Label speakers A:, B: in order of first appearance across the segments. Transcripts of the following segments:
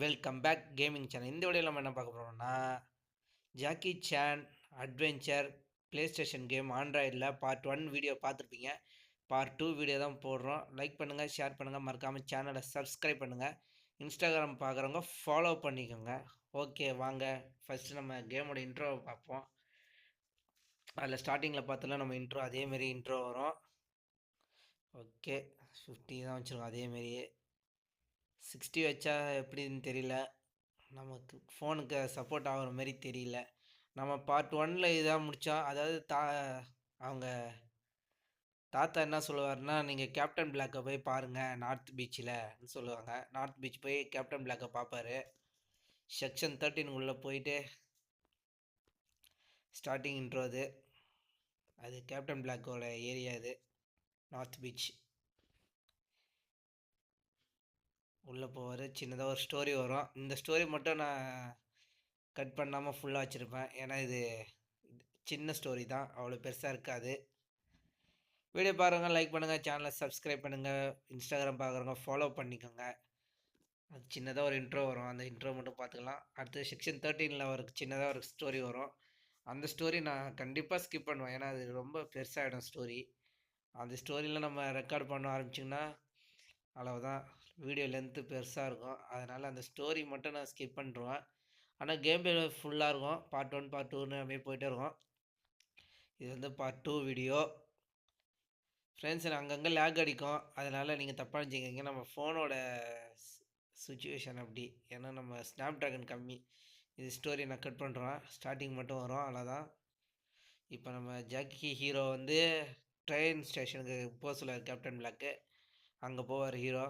A: Welcome back gaming channel. இந்த வீடியோவில் நம்ம என்ன பார்க்க போகிறோம்னா, Jackie Chan adventure PlayStation game ஆண்ட்ராய்டில் பார்ட் 1 வீடியோ பார்த்துருப்பீங்க. பார்ட் 2 வீடியோ தான் போடுறோம். லைக் பண்ணுங்கள், ஷேர் பண்ணுங்கள், மறக்காமல் சேனலை சப்ஸ்கிரைப் பண்ணுங்கள். இன்ஸ்டாகிராம் பார்க்குறவங்க ஃபாலோ பண்ணிக்கோங்க. ஓகே, வாங்க ஃபஸ்ட்டு நம்ம கேமோட இன்ட்ரோவை பார்ப்போம். அதில் ஸ்டார்டிங்கில் பார்த்தோம்னா நம்ம இன்ட்ரோ அதேமாரி இன்ட்ரோ வரும். ஓகே, 50 தான் வச்சுருக்கோம். அதேமாரியே 60 வச்சா எப்படின்னு தெரியல, நமக்கு ஃபோனுக்கு சப்போர்ட் ஆகிற மாதிரி தெரியல. நம்ம பார்ட் 1ல் இதாக முடித்தோம். அதாவது அவங்க தாத்தா என்ன சொல்லுவார்னா, நீங்கள் கேப்டன் பிளாக்கை போய் பாருங்கள் நார்த் பீச்சில் சொல்லுவாங்க. நார்த் பீச் போய் கேப்டன் பிளாக்கை பார்ப்பாரு. செக்ஷன் 13 உள்ளே போயிட்டு ஸ்டார்டிங் இன்ட்ரோ அது கேப்டன் பிளாக்கோட ஏரியா. இது நார்த் பீச். உள்ளே போவார். சின்னதாக ஒரு ஸ்டோரி வரும். இந்த ஸ்டோரி மட்டும் நான் கட் பண்ணாமல் ஃபுல்லாக வச்சுருப்பேன். ஏன்னா இது சின்ன ஸ்டோரி தான், அவ்வளோ பெருசாக இருக்காது. வீடியோ பாருங்கள், லைக் பண்ணுங்கள், சேனலை சப்ஸ்கிரைப் பண்ணுங்கள், இன்ஸ்டாகிராம் பார்க்குறவங்க ஃபாலோ பண்ணிக்கோங்க. அது சின்னதாக ஒரு இன்ட்ரோ வரும், அந்த இன்ட்ரோ மட்டும் பார்த்துக்கலாம். அடுத்து செக்ஷன் 13ல் ஒரு சின்னதாக ஒரு ஸ்டோரி வரும். அந்த ஸ்டோரி நான் கண்டிப்பாக ஸ்கிப் பண்ணுவேன், ஏன்னா அது ரொம்ப பெருசாகிடும் ஸ்டோரி. அந்த ஸ்டோரியில் நம்ம ரெக்கார்ட் பண்ண ஆரம்பிச்சிங்கன்னா அவ்வளோதான், வீடியோ லென்த்து பெருசாக இருக்கும். அதனால் அந்த ஸ்டோரி மட்டும் நான் ஸ்கிப் பண்ணிடுவேன். ஆனால் கேம் பிளே ஃபுல்லாக இருக்கும். பார்ட் 1 பார்ட் 2ன்னு அப்படியே போயிட்டே இருக்கும். இது வந்து பார்ட் 2 வீடியோ. ஃப்ரெண்ட்ஸ், அங்கங்கே லேக் அடிக்கும், அதனால் நீங்கள் தப்பாக நினச்சிக்கிங்க. நம்ம ஃபோனோட சுச்சுவேஷன் அப்படி. ஏன்னா நம்ம ஸ்னாப் ட்ராகன் கம்மி. இது ஸ்டோரி நான் கட் பண்ணுறோம், ஸ்டார்டிங் மட்டும் வரும், அவ்வளோதான். இப்போ நம்ம ஜாக்கி ஹீரோ வந்து ட்ரெயின் ஸ்டேஷனுக்கு போக சொல்லுவார் கேப்டன் பிளாக்கு. அங்கே போவார் ஹீரோ.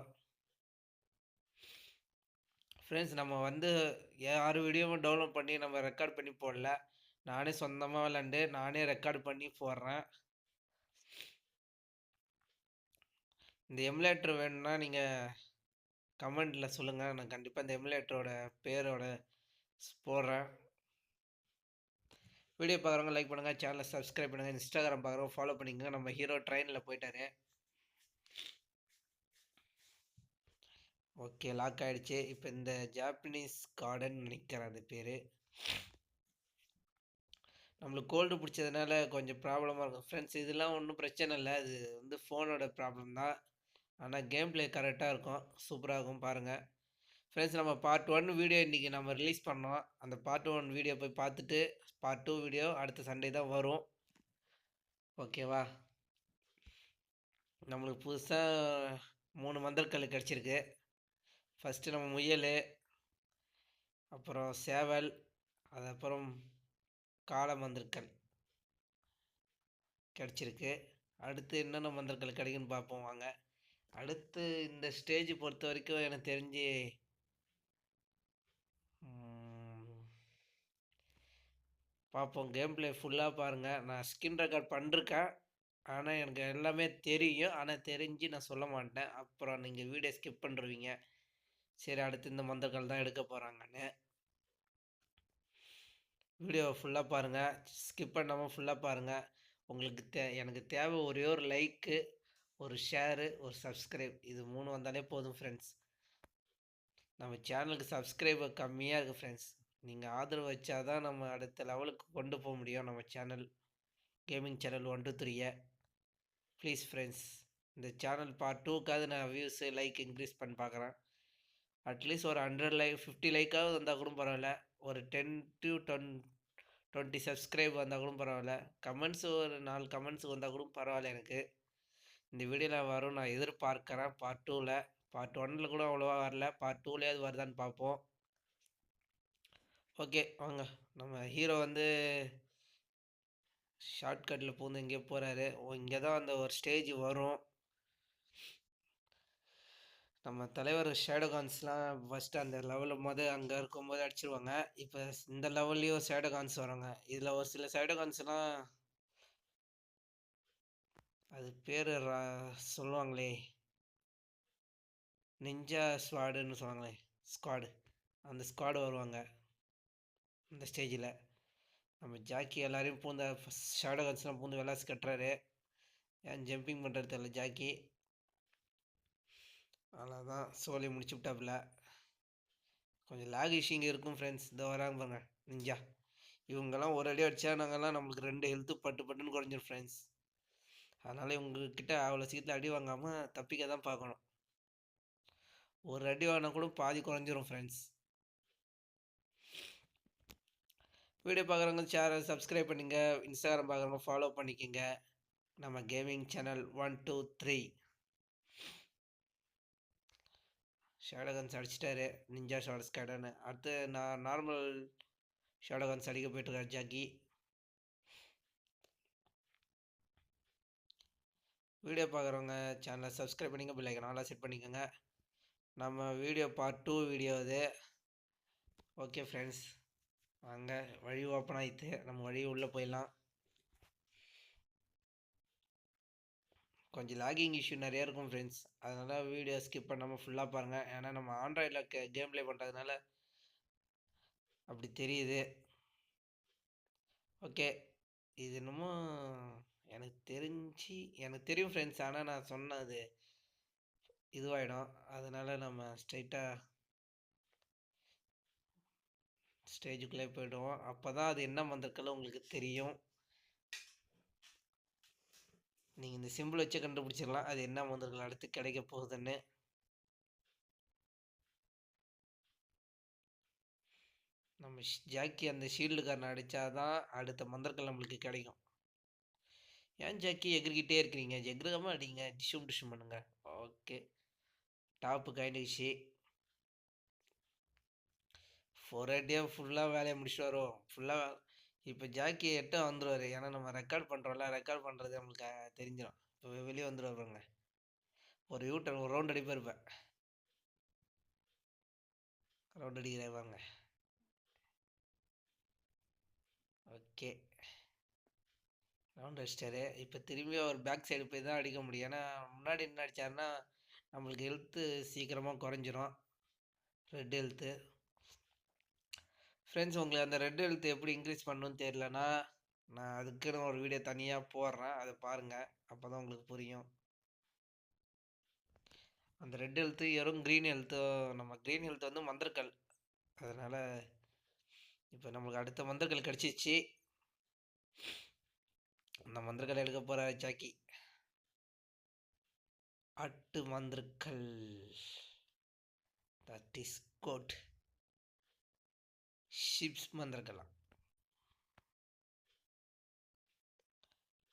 A: ஃப்ரெண்ட்ஸ், நம்ம வந்து யார் வீடியோவும் டவுன்லோட் பண்ணி நம்ம ரெக்கார்ட் பண்ணி போடல. நானே சொந்தமாக விளாண்டு நானே ரெக்கார்ட் பண்ணி போடுறேன். இந்த எமுலேட்டர் வேணும்னா நீங்கள் கமெண்டில் சொல்லுங்கள், நான் கண்டிப்பாக இந்த எமுலேட்டரோட பேரோட போடுறேன். வீடியோ பார்க்குறவங்க லைக் பண்ணுங்கள், சேனலை சப்ஸ்கிரைப் பண்ணுங்கள், இன்ஸ்டாகிராம் பார்க்குறவங்க ஃபாலோ பண்ணிக்கோங்க. நம்ம ஹீரோ ட்ரெயினில் போயிட்டாரு. ஓகே, லாக் ஆகிடுச்சு. இப்போ இந்த ஜாப்பனீஸ் கார்டன் நினைக்கிறேன் அது பேர். நம்மளுக்கு கோல்டு பிடிச்சதுனால கொஞ்சம் ப்ராப்ளமாக இருக்கும் ஃப்ரெண்ட்ஸ். இதெல்லாம் ஒன்றும் பிரச்சனை இல்லை, அது வந்து ஃபோனோட ப்ராப்ளம் தான். ஆனால் கேம் பிளே கரெக்டாக இருக்கும், சூப்பராக இருக்கும். பாருங்கள் ஃப்ரெண்ட்ஸ், நம்ம பார்ட் 1 வீடியோ இன்றைக்கி நம்ம ரிலீஸ் பண்ணோம். அந்த பார்ட் 1 வீடியோ போய் பார்த்துட்டு பார்ட் 2 வீடியோ அடுத்த சண்டே தான் வரும். ஓகேவா? நம்மளுக்கு புதுசாக 3 மந்தர்கல் கிடச்சிருக்கு. ஃபஸ்ட்டு நம்ம முயல், அப்புறம் சேவல், அதுக்கப்புறம் காளை மந்தர்கல் கிடச்சிருக்கு. அடுத்து என்னென்ன மந்தர்கள் கிடைக்குன்னு பார்ப்போம் வாங்க. அடுத்து இந்த ஸ்டேஜ் பொறுத்த வரைக்கும் எனக்கு தெரிஞ்சு பார்ப்போம். கேம் பிளே ஃபுல்லாக பாருங்கள். நான் ஸ்கின் ரெக்கார்ட் பண்ணிருக்கேன், ஆனால் எனக்கு எல்லாமே தெரியும். ஆனால் தெரிஞ்சு நான் சொல்ல மாட்டேன், அப்புறம் நீங்கள் வீடியோ ஸ்கிப் பண்ணுருவீங்க. சரி, அடுத்து இந்த மந்தர்கள் தான் எடுக்க போகிறாங்கன்னு. வீடியோ ஃபுல்லாக பாருங்கள், ஸ்கிப் பண்ணாமல் ஃபுல்லாக பாருங்கள். உங்களுக்கு எனக்கு தேவை ஒரே ஒரு லைக்கு, ஒரு ஷேரு, ஒரு சப்ஸ்கிரைப். இது 3 வந்தாலே போதும் ஃப்ரெண்ட்ஸ். நம்ம சேனலுக்கு சப்ஸ்கிரைபர் கம்மியாக இருக்குது ஃப்ரெண்ட்ஸ். நீங்கள் ஆதரவு வச்சா தான் நம்ம அடுத்த லெவலுக்கு கொண்டு போக முடியும் நம்ம channel, gaming channel 1 to 3. Please friends, இந்த சேனல் பார்ட் 2க்காவது நான் வியூஸு லைக் இன்க்ரீஸ் பண்ணி பார்க்குறேன். அட்லீஸ்ட் ஒரு 100 லைக் 50 லைக்காவது வந்தால் கூட பரவாயில்ல. ஒரு 10 to 20 சப்ஸ்கிரைப் வந்தால் கூட பரவாயில்ல. கமெண்ட்ஸ் ஒரு 4 கமெண்ட்ஸ் வந்தால் கூட பரவாயில்ல. எனக்கு இந்த வீடியோவில் வரும் நான் எதிர்பார்க்குறேன். பார்ட் 2வில், பார்ட் 1ல் கூட அவ்வளோவா வரல, பார்ட் 2லேயாவது வருதான்னு பார்ப்போம். ஓகே வாங்க. நம்ம ஹீரோ வந்து ஷார்ட்கட்டில் பூந்து இங்கே போகிறாரு. இங்கே தான் அந்த ஒரு ஸ்டேஜ் வரும். நம்ம தலைவர் ஷேடோகான்ஸ்லாம் ஃபஸ்ட்டு அந்த லெவலில் அங்கே இருக்கும்போது அடிச்சிருவாங்க. இப்போ இந்த லெவல்லையும் ஷேடோகான்ஸ் வராங்க. இதில் ஒரு சில ஷேடோகான்ஸ்லாம் அது பேர் சொல்லுவாங்களே, நிஞ்சா ஸ்வாடுன்னு சொல்லுவாங்களே, ஸ்குவாடு. அந்த ஸ்குவாடு வருவாங்க இந்த ஸ்டேஜில். நம்ம ஜாக்கி எல்லாரையும் பூந்த ஷேடோகான்ஸ்லாம் பூந்து விளாசி கட்டுறாரு. ஏன் ஜம்பிங் பண்ணுறது தெரியல ஜாக்கி. அவ்வளோதான், சோலி முடிச்சு விட்டாப்புல. கொஞ்சம் லேக் இஷ்யூங்க இருக்கும் ஃப்ரெண்ட்ஸ். இதோ வராங்க பாருங்க நிஞ்சா. இவங்கெல்லாம் ஒரு அடி அடிச்சா நாங்கெல்லாம் நம்மளுக்கு 2 ஹெல்த்து பட்டு பட்டுன்னு குறைஞ்சிரும் ஃப்ரெண்ட்ஸ். அதனால இவங்ககிட்ட அவ்வளோ சீக்கிரத்தில் அடி வாங்காமல் தப்பிக்க தான் பார்க்கணும். ஒரு அடி வாங்கினா கூட பாதி குறைஞ்சிரும் ஃப்ரெண்ட்ஸ். வீடியோ பார்க்குறவங்க சேனல் சப்ஸ்கிரைப் பண்ணிங்க. இன்ஸ்டாகிராம் பார்க்குறவங்க ஃபாலோ பண்ணிக்கோங்க. நம்ம கேமிங் சேனல் 1 2 3. ஷேடோகன்ஸ் அடிச்சிட்டாரு. நிஞ்சா ஷார்ட்ஸ் கேடன்னு. அடுத்து நான் நார்மல் ஷேடோகன்ஸ் அடிக்க போயிட்டுருக்காரு ஜாக்கி. வீடியோ பார்க்குறவங்க சேனலை சப்ஸ்கிரைப் பண்ணிங்க, பெல் ஐக்கான் ஆல்ல செட் பண்ணிக்கோங்க. நம்ம வீடியோ பார்ட் 2 வீடியோ இது. ஓகே ஃப்ரெண்ட்ஸ், வாங்க வழி ஓப்பன் ஆகிட்டு நம்ம வழி உள்ளே போயிடலாம். கொஞ்சம் லாகிங் இஷ்யூ நிறையா இருக்கும் ஃப்ரெண்ட்ஸ். அதனால் வீடியோ ஸ்கிப் பண்ணாமல் ஃபுல்லாக பாருங்கள். ஏன்னா நம்ம ஆண்ட்ராய்டில் கேம் ப்ளே பண்ணுறதுனால அப்படி தெரியுது. ஓகே, இது என்னமோ எனக்கு தெரியும் ஃப்ரெண்ட்ஸ். ஆனால் நான் சொன்னது இதுவாகிடும். அதனால் நம்ம ஸ்டேஜுக்குள்ளே போய்டுவோம். அப்போ தான் அது என்ன வந்திருக்கல உங்களுக்கு தெரியும். நீங்கள் இந்த சிம்பிள் வச்சு கண்டுபிடிச்சிடலாம் அது என்ன வந்திருக்கல அடுத்து கிடைக்க போகுதுன்னு. நம்ம ஜாக்கி அந்த ஷீல்டு காரனை அடித்தாதான் அடுத்த மந்திரங்கள் நம்மளுக்கு கிடைக்கும். ஏன் ஜாக்கி எகிரிக்கிட்டே இருக்கிறீங்க? எகிரகமாக அடிங்க, டிஷ்யூம் பண்ணுங்க. ஓகே, டாப்பு கைண்டிச்சு 4 அடியாக ஃபுல்லாக வேலையை முடிச்சுட்டு வரும். ஃபுல்லாக இப்போ ஜாக்கி 8 வந்துடுவார். ஏன்னா நம்ம ரெக்கார்ட் பண்ணுறோம்ல, ரெக்கார்ட் பண்ணுறது நம்மளுக்கு தெரிஞ்சிடும். இப்போ வெளியே வந்துடுவாருங்க. ஒரு யூட்டன் ஒரு ரவுண்ட் அடிப்பாக இருப்பேன். ரவுண்ட் அடிக்கிறவாங்க. ஓகே, ரவுண்ட் அடிச்சிட்டாரு. இப்போ திரும்பி அவர் பேக் சைடு போய் தான் அடிக்க முடியும். ஏன்னா முன்னாடி என்ன அடித்தாருன்னா நம்மளுக்கு ஹெல்த்து சீக்கிரமாக குறைஞ்சிரும். Red health friends. உங்களுக்கு அந்த ரெட் ஹெல்த் எப்படி இன்க்ரீஸ் பண்ணணும்னு தெரியலனா நான் அதுக்குன்னு ஒரு வீடியோ தனியாக போடுறேன், அதை பாருங்கள். அப்போ தான் உங்களுக்கு புரியும். அந்த ரெட் ஹெல்த்து வெறும் க்ரீன் ஹெல்த்து. நம்ம க்ரீன் ஹெல்த் வந்து மந்திரக்கல். அதனால் இப்போ நம்மளுக்கு அடுத்த மந்திரக்கல் கிடச்சிச்சு. அந்த மந்திரக்கல் எடுக்க போகிற ஜாக்கி. 8 மந்திரக்கல். That is good. ஷிப்ஸ் மந்திரக்கலாம்.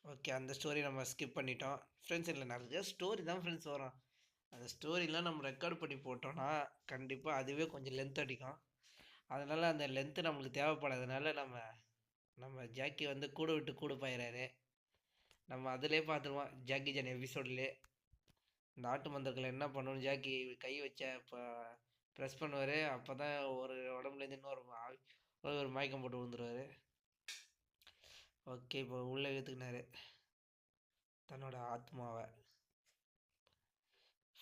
A: ஓகே, அந்த ஸ்டோரி நம்ம ஸ்கிப் பண்ணிட்டோம் ஃப்ரெண்ட்ஸ். இல்லை நிறைய ஸ்டோரி தான் ஃப்ரெண்ட்ஸ் வரும். அந்த ஸ்டோரிலாம் நம்ம ரெக்கார்ட் பண்ணி போட்டோன்னா கண்டிப்பாக அதுவே கொஞ்சம் லென்த் அடிக்கும். அதனால் அந்த லென்த்து நம்மளுக்கு தேவைப்படாதனால நம்ம ஜாக்கி வந்து கூட விட்டு கூட பாயிறாரு. நம்ம அதிலே பார்த்துருவோம் ஜாக்கி ஜான் எபிசோட்லேயே. இந்த ஆட்டு மந்திரத்தில் என்ன பண்ணணும், ஜாக்கி கை வச்ச இப்போ ப்ரெஸ் பண்ணுவார். அப்போ தான் ஒரு உடம்புலேருந்து இன்னொரு மயக்கம் போட்டு விழுந்துருவார். ஓகே, இப்போ உள்ளே இழுத்துக்கினாரு தன்னோட ஆத்மாவை.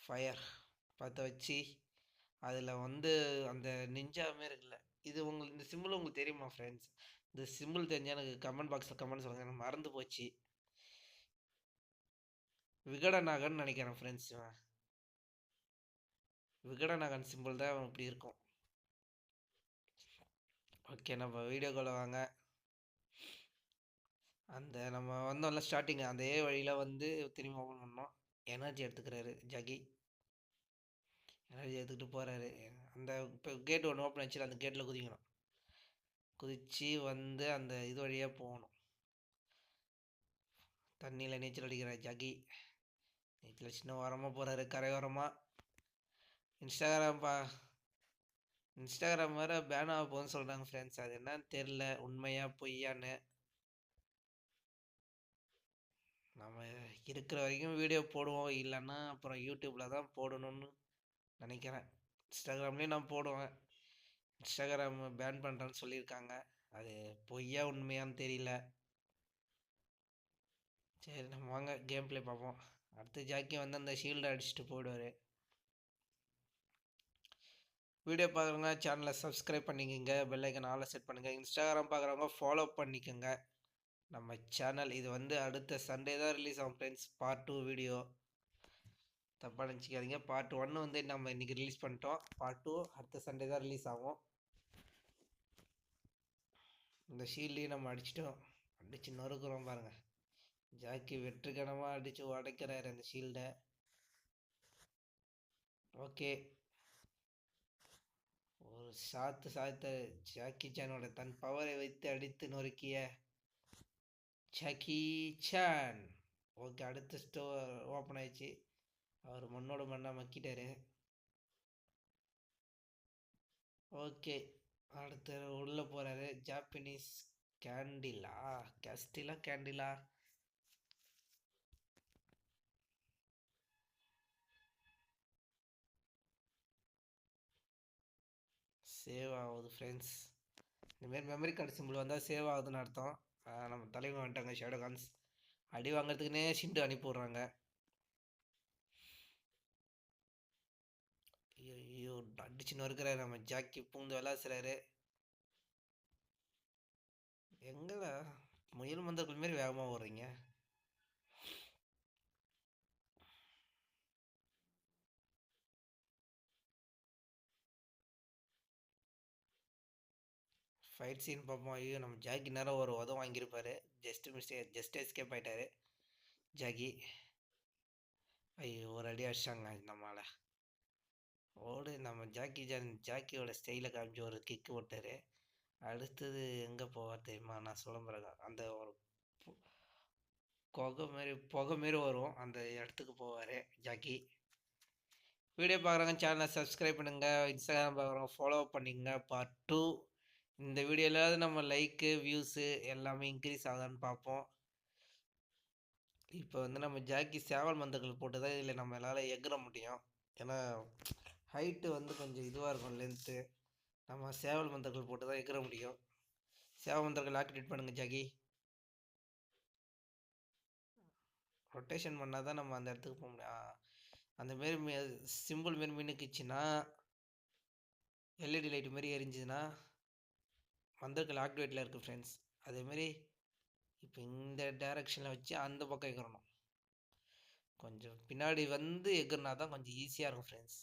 A: ஃபயர் பற்ற வச்சு அதில் வந்து அந்த நிஞ்சா மாரி இருக்குல்ல, இது உங்களுக்கு இந்த சிம்பிள் உங்களுக்கு தெரியுமா ஃப்ரெண்ட்ஸ்? இந்த சிம்பிள் தெரிஞ்சால் எனக்கு கமெண்ட் பாக்ஸில் கமெண்ட் சொல்லுங்கள். எனக்கு மறந்து போச்சு. விகடநாகன் நினைக்கிறேன் ஃப்ரெண்ட்ஸ். விகடநாகன் சிம்பிள் தான் இப்படி இருக்கும். ஓகே, நம்ம வீடியோக்குள்ளே வாங்க. அந்த நம்ம வந்தோம்ல ஸ்டார்டிங் அதே வழியில் வந்து திரும்பி ஓப்பன் பண்ணோம். Energy எடுத்துக்கிறாரு Jackie. எனர்ஜி எடுத்துக்கிட்டு போகிறாரு. அந்த இப்போ கேட் ஒன்று ஓப்பன் ஆச்சு, அந்த கேட்டில் குதிக்கணும். குதித்து வந்து அந்த இது வழியாக போகணும். தண்ணியில் நீச்சல் அடிக்கிறார் ஜாக்கி. நீச்சல் சின்ன ஓரமாக போகிறாரு, கரையோரமாக. இன்ஸ்டாகிராம் வேறு பேன் ஆக போகுதுன்னு சொல்கிறாங்க ஃப்ரெண்ட்ஸ். அது என்னன்னு தெரில, உண்மையா பொய்யான்னு. நம்ம இருக்கிற வரைக்கும் வீடியோ போடுவோம், இல்லைன்னா அப்புறம் யூடியூப்பில் தான் போடணும்னு நினைக்கிறேன். இன்ஸ்டாகிராம்லேயும் நான் போடுவேன். இன்ஸ்டாகிராம் பேன் பண்ணுறேன்னு சொல்லியிருக்காங்க. அது பொய்யா உண்மையான்னு தெரியல. சரி, நம்ம வாங்க கேம் ப்ளே பார்ப்போம். அடுத்து ஜாக்கி வந்து அந்த ஷீல்டை அடிச்சுட்டு போயிடுவார். வீடியோ பார்க்குறவங்க சேனலை சப்ஸ்கிரைப் பண்ணிக்கோங்க, பெல் ஐக்கான் ஆல்ல செட் பண்ணுங்கள். இன்ஸ்டாகிராம் பார்க்குறவங்க ஃபாலோ பண்ணிக்கோங்க நம்ம சேனல். இது வந்து அடுத்த சண்டே தான் ரிலீஸ் ஆகும் ஃப்ரெண்ட்ஸ், பார்ட் 2 வீடியோ. தப்பாக நினச்சிக்காதீங்க. பார்ட் 1 வந்து நம்ம இன்றைக்கி ரிலீஸ் பண்ணிட்டோம். பார்ட் 2 அடுத்த சண்டே தான் ரிலீஸ் ஆகும். இந்த ஷீல்டையும் நம்ம அடிச்சிட்டோம். அடிச்சு நொறுக்குறோம் பாருங்கள். ஜாக்கி வெற்றிகரமாக அடித்து உடைக்கிறாரு அந்த ஷீல்டை. ஓகே, ஒரு சாத்த ஜாக்கி சானோட தன் பவரை வைத்து அடித்து நொறுக்கிய ஜாக்கி சான். ஓகே, அடுத்த ஸ்டோர் ஓப்பன் ஆயிடுச்சு. அவர் மண்ணோட மண்ணாக மக்கிட்டாரு. ஓகே, அடுத்து உள்ளே போகிறாரு. ஜாப்பனீஸ் கேண்டிலா சேவ் ஆகுது ஃப்ரெண்ட்ஸ். இந்தமாரி மெமரி கார்டு சிம்பிள் வந்தால் சேவ் ஆகுதுன்னு அர்த்தம். நம்ம தலைவன் வந்துட்டாங்க ஷேடோகான்ஸ். அடி வாங்கிறதுக்குன்னே ஷிண்டு அனுப்பி விட்றாங்க. ஐயோ, அடிச்சுன்னு இருக்கிறாரு நம்ம ஜாக்கி. பூந்து விளாசுறாரு. எங்கடா முயல் மந்தர்கள் மாரி வேகமாக ஓடுறீங்க? ஃபைட் சீன் பார்ப்போம். ஐயோ, நம்ம ஜாக்கி நேரம் ஒரு உதவ வாங்கியிருப்பாரு. ஜஸ்ட் எஸ்கேப் ஆகிட்டாரு ஜாக்கி. ஐயோ, ஒரு அடி அடிச்சாங்க நம்மளால். ஓடு, நம்ம ஜாக்கியோட ஸ்டைலை காமிச்சு ஒரு கிக்கு போட்டார். அடுத்தது எங்கே போவார் தெரியுமா? நான் சொல்ல பிறகு அந்த ஒரு புகை மாரி வரும், அந்த இடத்துக்கு போவார் ஜாக்கி. வீடியோ பார்க்குறவங்க சேனலை சப்ஸ்கிரைப் பண்ணுங்கள். இன்ஸ்டாகிராம் பார்க்குறவங்க ஃபாலோ பண்ணிக்கங்க. பார்ட் 2 இந்த வீடியோவில் நம்ம லைக்கு வியூஸு எல்லாமே இன்க்ரீஸ் ஆகுதான்னு பார்ப்போம். இப்போ வந்து நம்ம ஜாக்கி சேவல் மந்தர்கள் போட்டு தான் இதில் நம்மளால் எகிற முடியும். ஏன்னா ஹைட்டு வந்து கொஞ்சம் இதுவாக இருக்கும், லென்த்து. நம்ம சேவல் மந்தர்கள் போட்டு தான் எகிற முடியும். சேவல் மந்தர்கள் ஆக்டிவேட் பண்ணுங்கள் ஜாக்கி. ரொட்டேஷன் பண்ணால் தான் நம்ம அந்த இடத்துக்கு போக முடியும். அந்தமாரி சிம்பிள் மாரி மின்னுக்குச்சுன்னா, எல்இடி லைட் மாரி எரிஞ்சுதுன்னா மந்தர்கள் ஆக்டிவேட்டில் இருக்குது ஃப்ரெண்ட்ஸ். அதேமாரி இப்போ இந்த டைரக்ஷனில் வச்சு அந்த பக்கம் எகிறணும். கொஞ்சம் பின்னாடி வந்து எகிறனா தான் கொஞ்சம் ஈஸியாக இருக்கும் ஃப்ரெண்ட்ஸ்.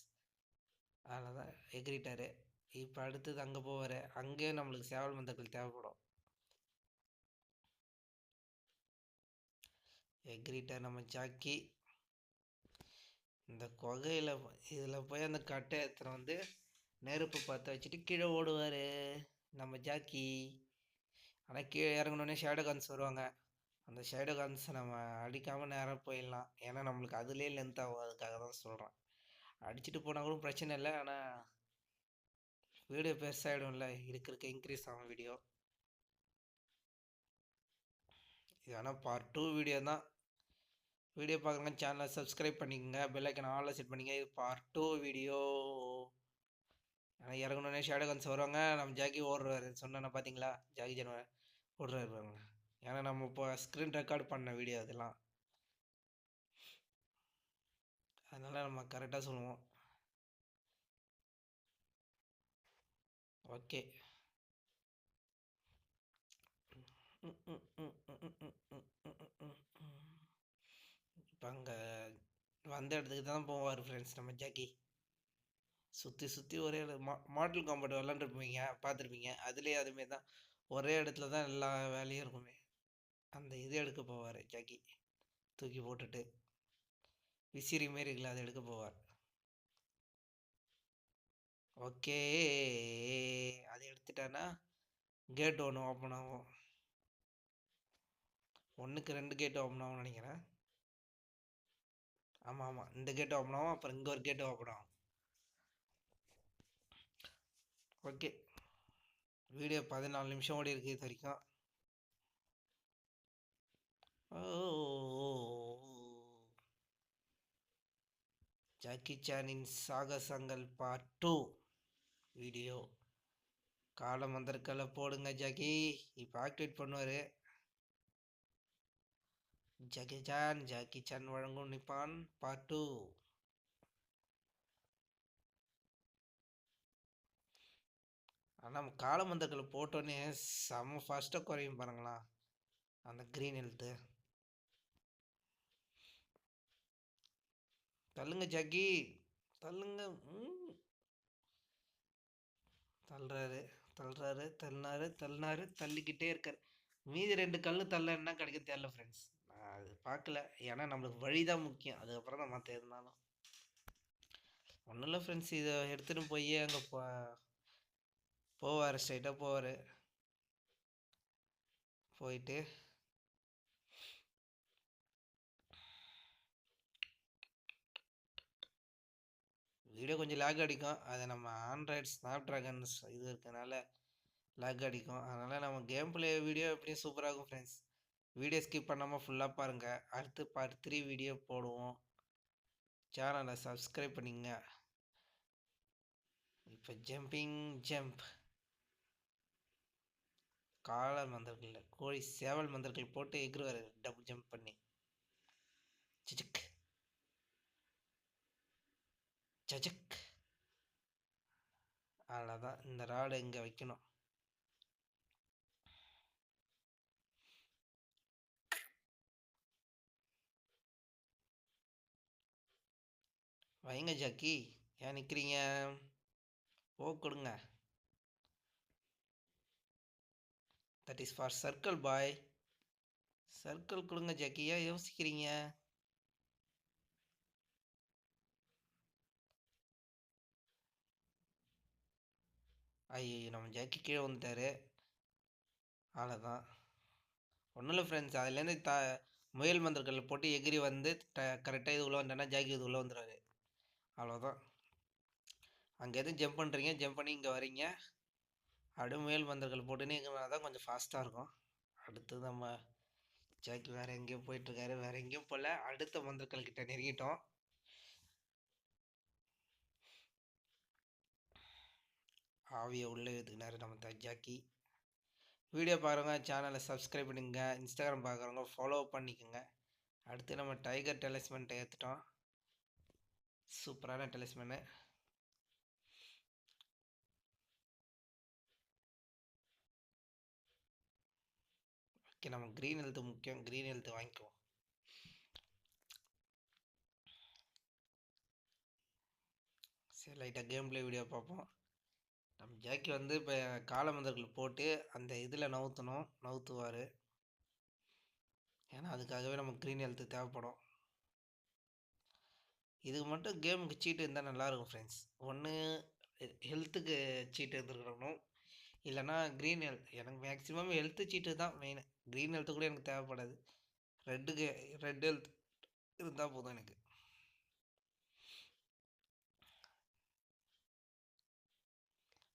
A: அதனால தான் எகிரிட்டார். இப்போ அடுத்தது அங்கே போவார். அங்கேயும் நம்மளுக்கு சேவல் மந்தர்கள் தேவைப்படும். எகிரிட்டார் நம்ம ஜாக்கி. இந்த குகையில் இதில் போய் அந்த கட்டை எடுத்துகிட்டு வந்து நெருப்பு பற்ற வச்சுட்டு கீழே ஓடுவார் நம்ம ஜாக்கி. ஆனால் கீழே இறங்கினோடனே ஷேடோகான்ஸ் வருவாங்க. அந்த ஷேடோகான்ஸை நம்ம அடிக்காமல் நேராக போயிடலாம். ஏன்னா நம்மளுக்கு அதுலேயே லென்த் ஆகும். அதுக்காக தான் சொல்கிறேன். அடிச்சுட்டு போனால் கூட பிரச்சனை இல்லை. ஆனால் வீடியோ பெருசாகிடும்ல, இருக்க இன்க்ரீஸ் ஆகும் வீடியோ. இது ஆனால் பார்ட் 2 வீடியோ தான். வீடியோ பார்க்குறவங்க சேனலை சப்ஸ்கிரைப் பண்ணிக்கோங்க. பெல் ஐக்கன் ஆலில் செட் பண்ணிங்க. இது பார்ட் 2 வீடியோ. ஆனால் இறங்கணுன்னே ஷேடோகான்ஸ் வருவாங்க. நம்ம ஜாக்கி ஓடுறாரு சொன்னேன்னா பார்த்தீங்களா? ஜாக்கி ஜனவரி ஓடுறாரு. ஏன்னா நம்ம இப்போ ஸ்க்ரீன் ரெக்கார்ட் பண்ண வீடியோ அதெல்லாம். அதனால் நம்ம கரெக்டாக சொல்லுவோம். ஓகே, இப்போ அங்கே வந்த இடத்துக்கு தான் போவார் ஃப்ரெண்ட்ஸ் நம்ம ஜாக்கி. சுற்றி ஒரே மாடல் காம்பவுண்ட் விளாண்டுருப்பீங்க, பார்த்துருப்பீங்க. அதுலேயே அதுமாரி தான் ஒரே இடத்துல தான் எல்லா வேலையும் இருக்குமே. அந்த இது எடுக்க போவார் ஜாக்கி. தூக்கி போட்டுட்டு விசிறி மாரி இருக்குல்ல, அதை எடுக்க போவார். ஓகே, அதை எடுத்துட்டானா கேட் ஒன்று ஓப்பன் ஆகும். 1க்கு 2 கேட் ஓப்பன் ஆகும்னு நினைக்கிறேன். ஆமாம், இந்த கேட் ஓப்பன் ஆகும். அப்புறம் இங்கே ஒரு கேட் ஓப்பன் ஆகும். ஓகே, வீடியோ 14 நிமிஷம் ஓடி இருக்குது இது வரைக்கும். ஜாக்கி சானின் சாகசங்கள் பார்ட் 2 வீடியோ. காலமந்தர்களை போடுங்க ஜாக்கி. இப்போ ஆக்டிவேட் பண்ணுவார் ஜாக்கி சான் வழங்கும் நிப்பான் பார்ட் 2. ஆனால் நம்ம காலமந்தர்களை போட்டோன்னே செம்ம ஃபாஸ்ட்டாக குறையும் பாருங்களா அந்த க்ரீன் ஹெல்த்து. தள்ளுங்க ஜாக்கி, தள்ளுங்க. தள்ளுறாரு, தள்ளுறாரு, தள்ளினாரு, தள்ளினாரு, தள்ளிக்கிட்டே இருக்காரு. மீதி 2 கல்லு தள்ள என்ன கிடைக்கும் தெரியல ஃப்ரெண்ட்ஸ். நான் அது பார்க்கல. ஏன்னா நம்மளுக்கு வழி தான் முக்கியம். அதுக்கப்புறம் தான் மற்ற இருந்தாலும். ஒன்றும் இல்லை ஃப்ரெண்ட்ஸ், இதை எடுத்துகிட்டு போய் அங்கே போவார், ஸ்ட்ரைட்டாக போவார். போயிட்டு வீடியோ கொஞ்சம் லேக் அடிக்கும். அது நம்ம ஆண்ட்ராய்டு ஸ்னாப் ட்ராகன் இது இருக்கனால லேக் அடிக்கும். அதனால் நம்ம கேம் பிளே வீடியோ எப்படியும் சூப்பராக இருக்கும் ஃப்ரெண்ட்ஸ். வீடியோ ஸ்கிப் பண்ணாமல் ஃபுல்லாக பாருங்கள். அடுத்து பார்ட் 3 வீடியோ போடுவோம். சேனலை சப்ஸ்கிரைப் பண்ணிங்க. இப்போ ஜம்பிங் ஜம்ப் காளான் மந்தர்கள் கோழி சேவல் மந்தர்கள் போட்டு எகிருவார் டபுள் ஜம்ப் பண்ணி. சிச்சுக் சஜக். அவ்வளோதான். இந்த ராடு இங்கே வைக்கணும். வைங்க ஜாக்கி, ஏன் நிற்கிறீங்க? கொடுங்க. That is for circle bye. Circle கொடுங்க ஜாக்கி, ஏன் யோசிக்கிறீங்க? ஐயோ, நம்ம ஜாக்கி கீழே வந்துட்டாரு. அவ்வளோதான். ஒன்றும் இல்லை ஃப்ரெண்ட்ஸ், அதுலேருந்து முயல் மந்திரக்கல்ல போட்டு எகிரி வந்து கரெக்டாக இது உள்ளே வந்தேன்னா ஜாக்கி இது உள்ளே வந்துடுவார். அவ்வளோதான். அங்கே எதுவும் ஜம்ப் பண்ணுறீங்க, ஜம்ப் பண்ணி இங்கே வரீங்க. அப்படியே முயல் மந்திரக்கல் போட்டுன்னு எங்கன்னா தான் கொஞ்சம் ஃபாஸ்ட்டாக இருக்கும். அடுத்து நம்ம ஜாக்கி வேறு எங்கேயும் போயிட்டுருக்காரு. வேறு எங்கேயும் போகல. அடுத்த மந்திரக்கல் கிட்ட நெருங்கிட்டோம். ஆவியை உள்ளே எழுதுக்கினாரு நம்ம ஜாக்கி. வீடியோ பார்க்குறவங்க சேனலை சப்ஸ்கிரைப் பண்ணிக்கங்க. இன்ஸ்டாகிராம் பார்க்குறவங்க ஃபாலோ பண்ணிக்கோங்க. அடுத்து நம்ம டைகர் டெலிஸ்மெண்ட்டை ஏற்றுட்டோம். சூப்பரான டெலிஸ்மென்னு. ஓகே, நம்ம க்ரீன் ஹெல்த்து முக்கியம். க்ரீன் ஹெல்த்து வாங்கிக்குவோம். சரி, லைட்டாக கேம் பிளே வீடியோ பார்ப்போம். நம்ம ஜாக்கி வந்து இப்போ காலமந்தர்கள் போட்டு அந்த இதில் நவுத்துவார். ஏன்னா அதுக்காகவே நமக்கு க்ரீன் ஹெல்த்து தேவைப்படும். இதுக்கு மட்டும் கேமுக்கு சீட்டு இருந்தால் நல்லாயிருக்கும் ஃப்ரெண்ட்ஸ். ஒன்று ஹெல்த்துக்கு சீட்டு இருந்துருக்கணும், இல்லைனா க்ரீன் ஹெல்த். எனக்கு மேக்ஸிமம் ஹெல்த்து சீட்டு தான் மெயின். க்ரீன் ஹெல்த்து கூட எனக்கு தேவைப்படாது. ரெட் ஹெல்த் இருந்தால் போதும் எனக்கு.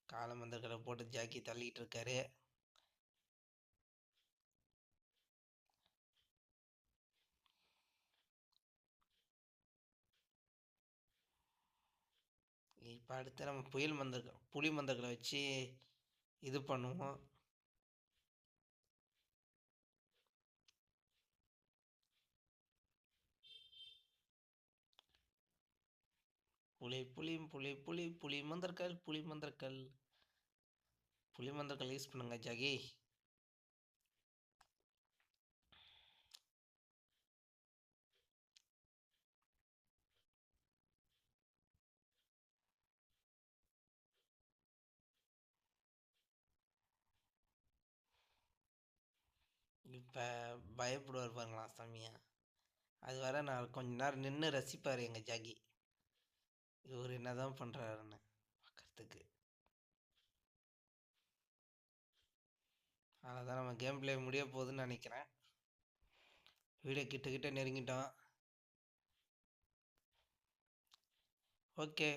A: காலமந்தர்களை போட்டு ஜாக்கி தள்ளிட்டு இருக்காரு. இப்போ அடுத்து நம்ம புலி மந்தர்களை வச்சு இது பண்ணுவோம். புலி புலி புலி புலி புலி மந்தர்கள் புலி மந்தர்கள் யூஸ் பண்ணுங்க ஜாகி. இப்போ பயப்படுவார் பாருங்களா சாமியா. அது வர நான் கொஞ்ச நேரம் நின்று ரசிப்பார் எங்கள் ஜாகி, இவர் என்னதான் பண்ணுறாருன்னு பார்க்கறதுக்கு. அதனால் நம்ம கேம் பிளே முடிய போகுதுன்னு நினைக்கிறேன். வீடியோ கிட்ட நெருங்கிட்டோம். Okay,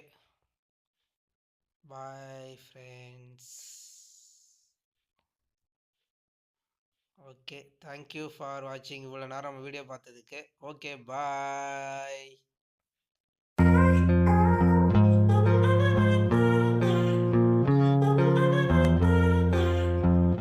A: bye friends. Okay, thank you for வாட்சிங். இவ்வளோ நேரம் நம்ம வீடியோ பார்த்ததுக்கு. ஓகே, பாய்.